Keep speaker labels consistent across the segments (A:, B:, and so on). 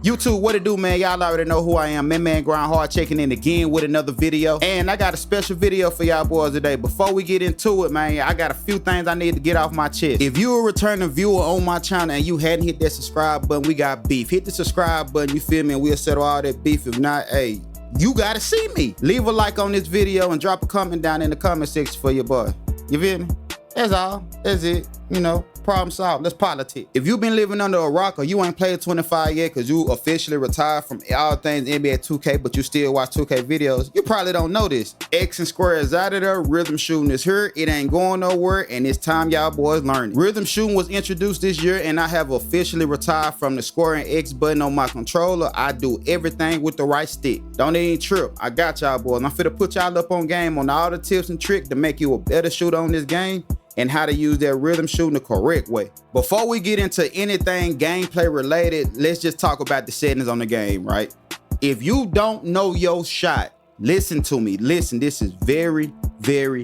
A: YouTube, what it do, man? Y'all already know who I am. Man Grind Hard, checking in again with another video. And I got a special video for y'all boys today. Before we get into it, man, I got a few things I need to get off my chest. If you're a returning viewer on my channel and you hadn't hit that subscribe button, we got beef. Hit the subscribe button, you feel me, and we'll settle all that beef. If not, hey, you gotta see me. Leave a like on this video and drop a comment down in the comment section for your boy. You feel me? That's all. That's it. You know, problem solved. Let's politic. If you've been living under a rock or you ain't played 25 yet because you officially retired from all things NBA 2K, but you still watch 2K videos, you probably don't know this. X and Square is out of there. Rhythm shooting is here. It ain't going nowhere, and it's time y'all boys learn it. Rhythm shooting was introduced this year, and I have officially retired from the Square and X button on my controller. I do everything with the right stick. Don't even trip. I got y'all boys. I'm finna put y'all up on game on all the tips and tricks to make you a better shooter on this game, and how to use that rhythm shooting the correct way. Before we get into anything gameplay related, let's just talk about the settings on the game, right? If you don't know your shot, listen to me. Listen, this is very, very,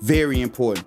A: very important.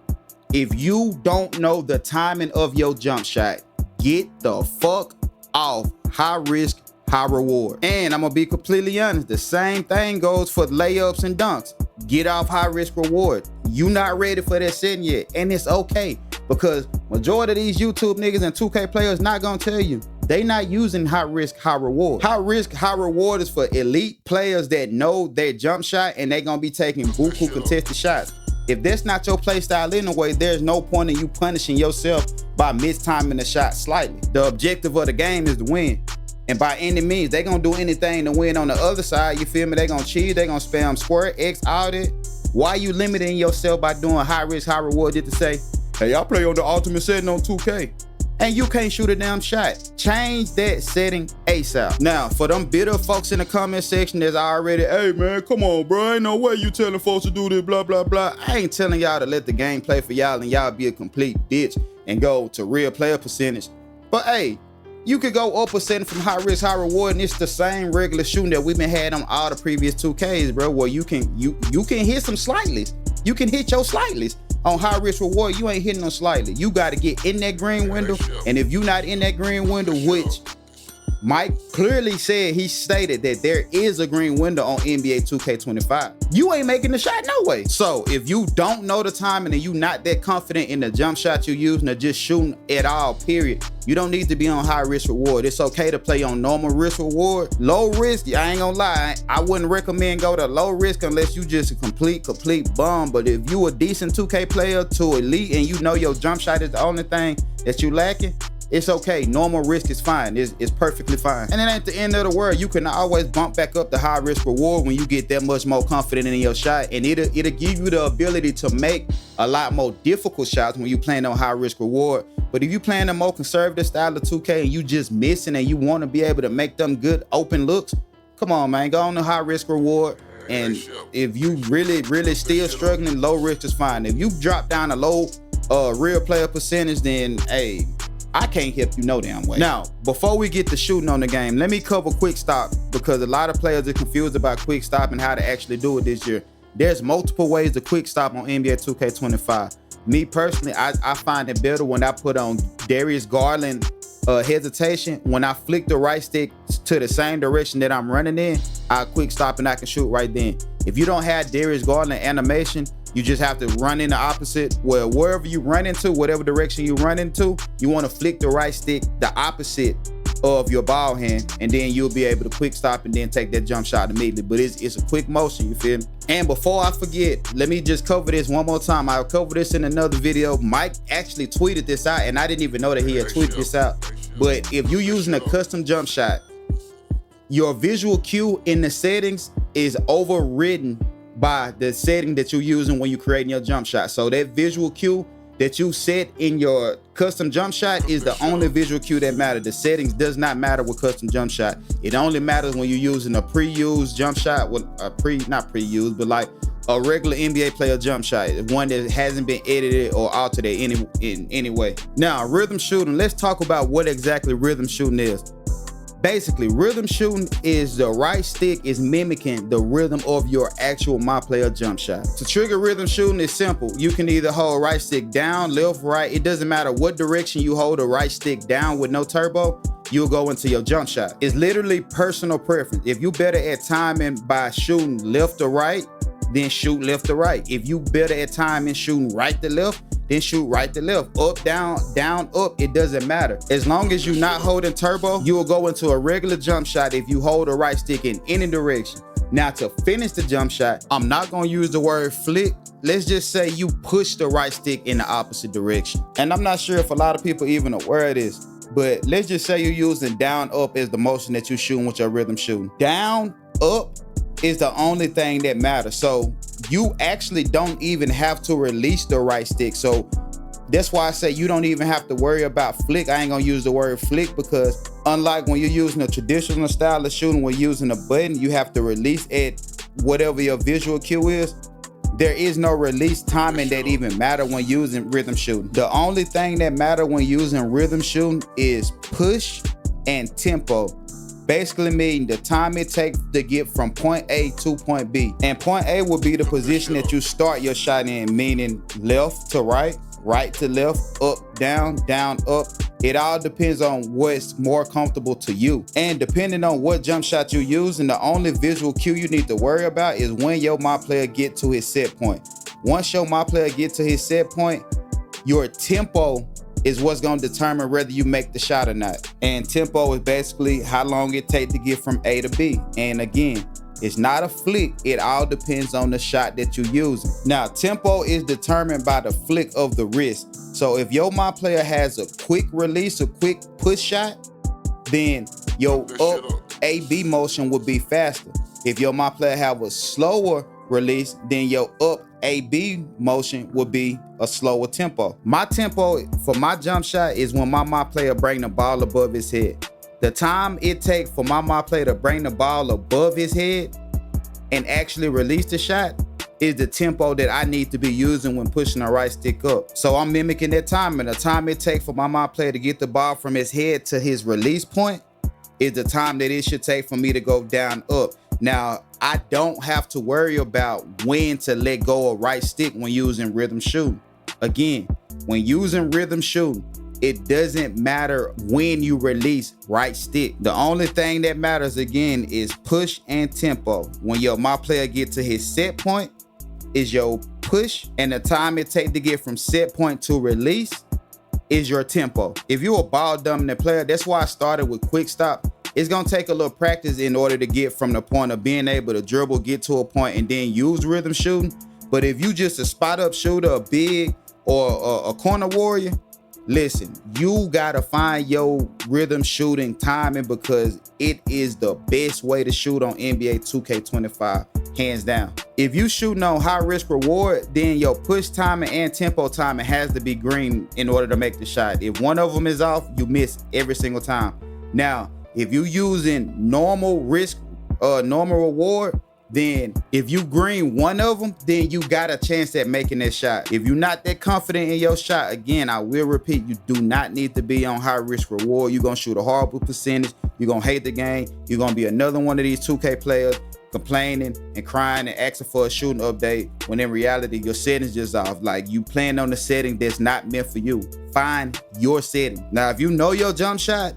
A: If you don't know the timing of your jump shot, get the fuck off high risk, high reward. And I'm gonna be completely honest, the same thing goes for layups and dunks. Get off high risk reward. You not ready for that setting yet, and it's okay, because majority of these YouTube niggas and 2K players not gonna tell you they not using high risk, high reward. High risk, high reward is for elite players that know their jump shot and they gonna be taking buku contested shots. If that's not your play style anyway, there's no point in you punishing yourself by mistiming the shot slightly. The objective of the game is to win. And by any means, they gonna do anything to win on the other side, you feel me? They gonna cheat, they gonna spam Square, X, all that. Why you limiting yourself by doing high risk, high reward just to say, hey, I play on the ultimate setting on 2K, and you can't shoot a damn shot? Change that setting ASAP. Now, for them bitter folks in the comment section that's already, hey man, come on bro, ain't no way you telling folks to do this, blah, blah, blah. I ain't telling y'all to let the game play for y'all and y'all be a complete bitch and go to real player percentage. But hey, you could go up a setting from high risk, high reward, and it's the same regular shooting that we've been had on all the previous 2Ks, bro, where you can hit some slightlies. You can hit your slightlies. On high risk reward, you ain't hitting them slightly. You got to get in that green window, and if you not in that green window, which Mike clearly said, he stated that there is a green window on NBA 2K25, you ain't making the shot no way. So if you don't know the timing and you not that confident in the jump shot you using or just shooting at all, period, you don't need to be on high risk reward. It's okay to play on normal risk reward. Low risk, I ain't gonna lie, I wouldn't recommend go to low risk unless you just a complete bum. But if you a decent 2K player to elite and you know your jump shot is the only thing that you lacking, it's okay. Normal risk is fine. It's perfectly fine. And then at the end of the world, you can always bump back up the high risk reward when you get that much more confident in your shot, and it'll give you the ability to make a lot more difficult shots when you playing on high risk reward. But if you playing a more conservative style of 2K and you just missing and you want to be able to make them good open looks, come on man, go on the high risk reward. And if you really still struggling, low risk is fine. If you drop down a low real player percentage, then hey, I can't help you no damn way. Now, before we get to shooting on the game, let me cover quick stop, because a lot of players are confused about quick stop and how to actually do it this year. There's multiple ways to quick stop on NBA 2K25. Me personally, I find it better when I put on Darius Garland hesitation. When I flick the right stick to the same direction that I'm running in, I quick stop and I can shoot right then. If you don't have Darius Garland animation, you just have to run in the opposite. Well, wherever you run into, whatever direction you run into, you want to flick the right stick the opposite of your ball hand, and then you'll be able to quick stop and then take that jump shot immediately. But it's a quick motion, you feel me? And before I forget, let me just cover this one more time. I'll cover this in another video. Mike actually tweeted this out, and I didn't even know that he had tweeted this out. But if you're using a custom jump shot, your visual cue in the settings is overridden by the setting that you're using when you're creating your jump shot. So that visual cue that you set in your custom jump shot is the only visual cue that matters. The settings does not matter with custom jump shot. It only matters when you're using a pre-used jump shot, with a not pre-used, but like a regular NBA player jump shot, one that hasn't been edited or altered in any way. Now, rhythm shooting, let's talk about what exactly rhythm shooting is. Basically, rhythm shooting is the right stick is mimicking the rhythm of your actual my player jump shot. To trigger rhythm shooting is simple. You can either hold right stick down, left, right. It doesn't matter what direction you hold the right stick down with no turbo. you'll go into your jump shot. It's literally personal preference. If you better at timing by shooting left or right, then shoot left or right. If you better at timing shooting right to left, then shoot right to left. Up, down, down, up, it doesn't matter. As long as you're not holding turbo, you will go into a regular jump shot if you hold the right stick in any direction. Now to finish the jump shot, I'm not gonna use the word flick. Let's just say you push the right stick in the opposite direction. And I'm not sure if a lot of people even aware of this, but let's just say you're using down, up as the motion that you're shooting with your rhythm shooting. Down, up is the only thing that matters. So you actually don't even have to release the right stick. So that's why I say you don't even have to worry about flick. I ain't gonna use the word flick because unlike when you're using a traditional style of shooting, when using a button, you have to release at whatever your visual cue is. There is no release timing that even matter when using rhythm shooting. The only thing that matter when using rhythm shooting is push and tempo. Basically meaning the time it takes to get from point A to point B. And point A will be the position that you start your shot in, meaning left to right, right to left, up, down, down, up. It all depends on what's more comfortable to you. And depending on what jump shot you're using, the only visual cue you need to worry about is when your my player get to his set point. Once your my player get to his set point, your tempo is what's gonna determine whether you make the shot or not. And tempo is basically how long it takes to get from A to B. And again, it's not a flick, it all depends on the shot that you're using. Now, tempo is determined by the flick of the wrist. So if your my player has a quick release, a quick push shot, then your up A-B motion would be faster. If your my player have a slower release, then your up A-B motion would be a slower tempo. My tempo for my jump shot is when my player bring the ball above his head. The time it takes for my player to bring the ball above his head and actually release the shot is the tempo that I need to be using when pushing the right stick up. So I'm mimicking that time, and the time it takes for my player to get the ball from his head to his release point is the time that it should take for me to go down, up. Now, I don't have to worry about when to let go of right stick when using rhythm shooting. Again, when using rhythm shooting, it doesn't matter when you release right stick. The only thing that matters again is push and tempo. When your my player get to his set point is your push, and the time it takes to get from set point to release is your tempo. If you're a ball dominant player, that's why I started with quick stop. It's gonna take a little practice in order to get from the point of being able to dribble, get to a point, and then use rhythm shooting. But if you just a spot up shooter, a big, or a corner warrior, listen, you gotta find your rhythm shooting timing because it is the best way to shoot on NBA 2K25, hands down. If you shooting on high risk reward, then your push timing and tempo timing has to be green in order to make the shot. If one of them is off, you miss every single time. Now, if you using normal risk, normal reward, then if you green one of them, then you got a chance at making that shot. If you're not that confident in your shot, again, I will repeat, you do not need to be on high risk reward. You're gonna shoot a horrible percentage. You're gonna hate the game. You're gonna be another one of these 2K players complaining and crying and asking for a shooting update when in reality your settings just off. Like you playing on the setting that's not meant for you. Find your setting. Now, if you know your jump shot,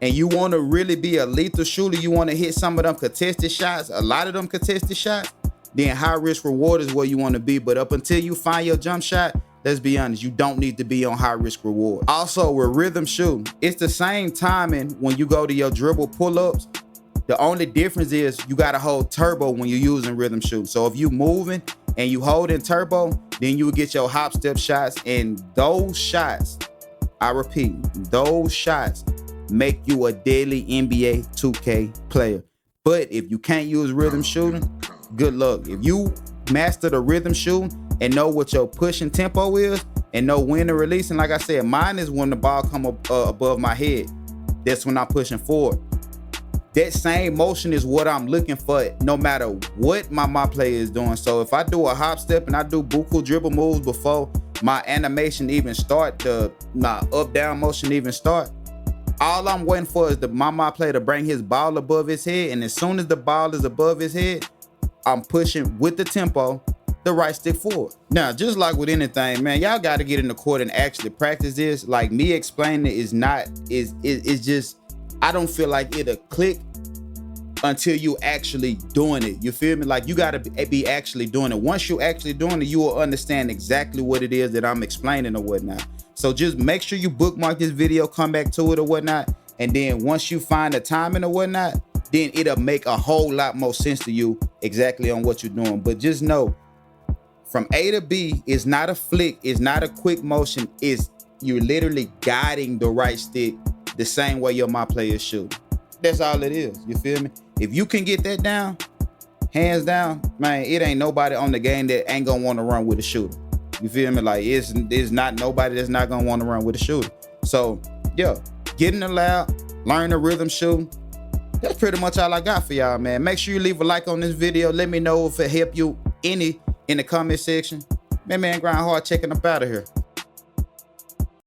A: and you want to really be a lethal shooter, you want to hit some of them contested shots, a lot of them contested shots, then high risk reward is where you want to be. But up until you find your jump shot, let's be honest, you don't need to be on high risk reward. Also with rhythm shooting, it's the same timing when you go to your dribble pull-ups. The only difference is you got to hold turbo when you're using rhythm shooting. So if you moving and you holding turbo, then you will get your hop step shots, and those shots, I repeat, those shots make you a daily NBA 2K player. But if you can't use rhythm shooting, good luck. If you master the rhythm shooting and know what your push and tempo is and know when to release, and like I said, mine is when the ball come up above my head. That's when I'm pushing forward. That same motion is what I'm looking for no matter what my player is doing. So if I do a hop step and I do buku dribble moves before my animation even start, my up down motion even start, all I'm waiting for is my player to bring his ball above his head, and as soon as the ball is above his head, I'm pushing with the tempo the right stick forward. Now, just like with anything, man, y'all got to get in the court and actually practice this. Like me explaining it is not, it's just I don't feel like it'll click until you actually doing it. You feel me? Like, you gotta be actually doing it. Once you actually doing it, you will understand exactly what it is that I'm explaining or whatnot. So just make sure you bookmark this video, come back to it or whatnot. And then once you find the timing or whatnot, then it'll make a whole lot more sense to you exactly on what you're doing. But just know, from A to B is not a flick, it's not a quick motion, it's you're literally guiding the right stick the same way your my player should. That's all it is. You feel me? If you can get that down, hands down, man, it ain't nobody on the game that ain't gonna want to run with a shooter. You feel me? Like, it's not nobody that's not gonna want to run with a shooter. So yeah, get in the lab, learn the rhythm shooting. That's pretty much all I got for y'all, man. Make sure you leave a like on this video. Let me know if it helped you any in the comment section. Man, Grind Hard checking up out of here.